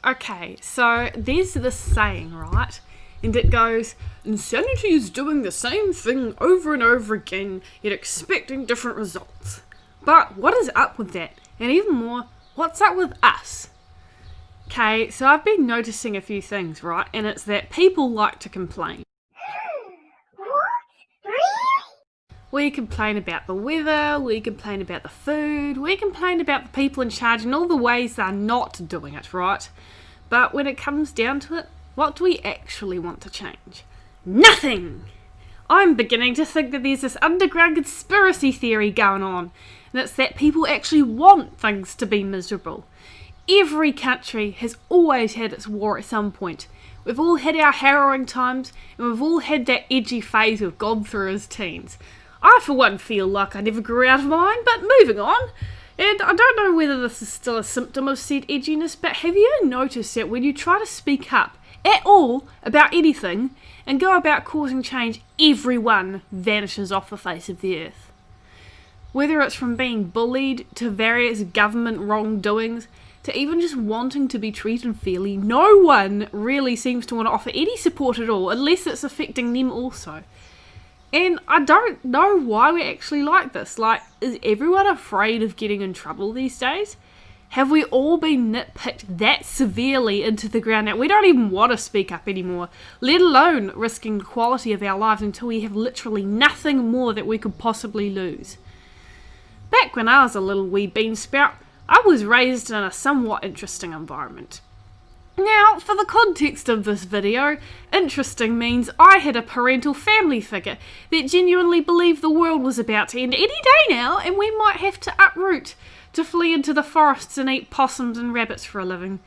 Okay, so there's this saying, right? And it goes, insanity is doing the same thing over and over again, yet expecting different results. But what is up with that? And even more, what's up with us? Okay, so I've been noticing a few things, right? And it's that people like to complain. We complain about the weather, we complain about the food, we complain about the people in charge and all the ways they're not doing it, right? But when it comes down to it, what do we actually want to change? Nothing! I'm beginning to think that there's this underground conspiracy theory going on, and it's that people actually want things to be miserable. Every country has always had its war at some point. We've all had our harrowing times, and we've all had that edgy phase we've gone through as teens. I, for one, feel like I never grew out of mine, but moving on. And I don't know whether this is still a symptom of said edginess, but have you noticed that when you try to speak up at all about anything and go about causing change, everyone vanishes off the face of the earth? Whether it's from being bullied to various government wrongdoings to even just wanting to be treated fairly, no one really seems to want to offer any support at all, unless it's affecting them also. And I don't know why we're actually like this. Like, is everyone afraid of getting in trouble these days? Have we all been nitpicked that severely into the ground that we don't even want to speak up anymore, let alone risking the quality of our lives until we have literally nothing more that we could possibly lose? Back when I was a little wee bean sprout, I was raised in a somewhat interesting environment. Now, for the context of this video, interesting means I had a parental family figure that genuinely believed the world was about to end any day now and we might have to uproot to flee into the forests and eat possums and rabbits for a living.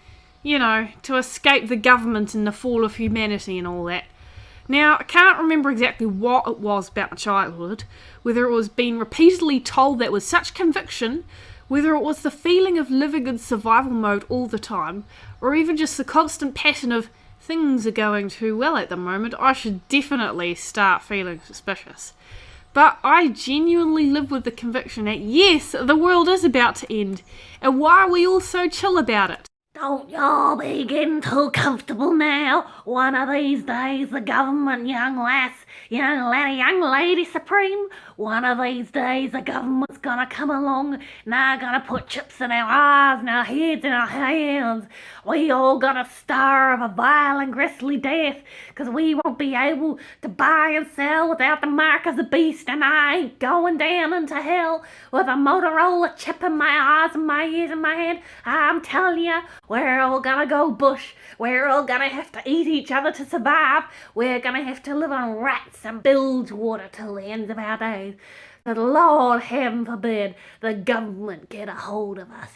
You know, to escape the government and the fall of humanity and all that. Now, I can't remember exactly what it was about my childhood, whether it was being repeatedly told that with such conviction, whether it was the feeling of living in survival mode all the time, or even just the constant pattern of things are going too well at the moment, I should definitely start feeling suspicious. But I genuinely live with the conviction that yes, the world is about to end, and why are we all so chill about it? Don't y'all be getting too comfortable now. One of these days, the government, young lass, young laddie, young lady supreme, one of these days the government's gonna come along and they're gonna put chips in our eyes and our heads and our hands. We all gonna starve a vile and grisly death because we won't be able to buy and sell without the mark of the beast, and I ain't going down into hell with a Motorola chip in my eyes and my ears and my head. I'm telling you, we're all gonna go bush. We're all gonna have to eat each other to survive. We're gonna have to live on rats and bilge water till the end of our days. But Lord heaven forbid the government get a hold of us.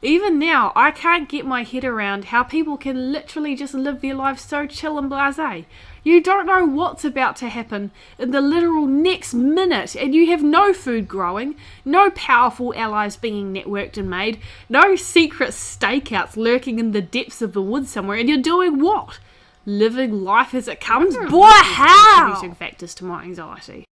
Even now, I can't get my head around how people can literally just live their lives so chill and blasé. You don't know what's about to happen in the literal next minute, and you have no food growing, no powerful allies being networked and made, no secret stakeouts lurking in the depths of the woods somewhere, and you're doing what? Living life as it comes? Boy, how? Contributing factors to my anxiety.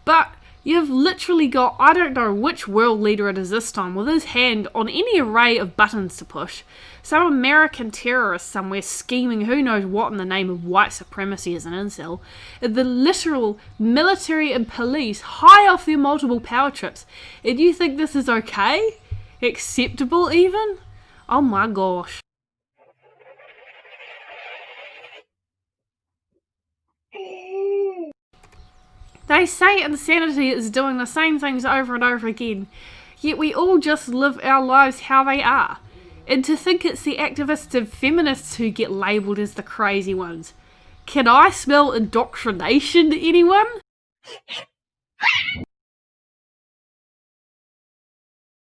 But you've literally got, I don't know which world leader it is this time, with his hand on any array of buttons to push. Some American terrorist somewhere scheming who knows what in the name of white supremacy as an incel. The literal military and police high off their multiple power trips. And you think this is okay? Acceptable even? Oh my gosh. They say insanity is doing the same things over and over again, yet we all just live our lives how they are. And to think it's the activists and feminists who get labelled as the crazy ones. Can I smell indoctrination, anyone?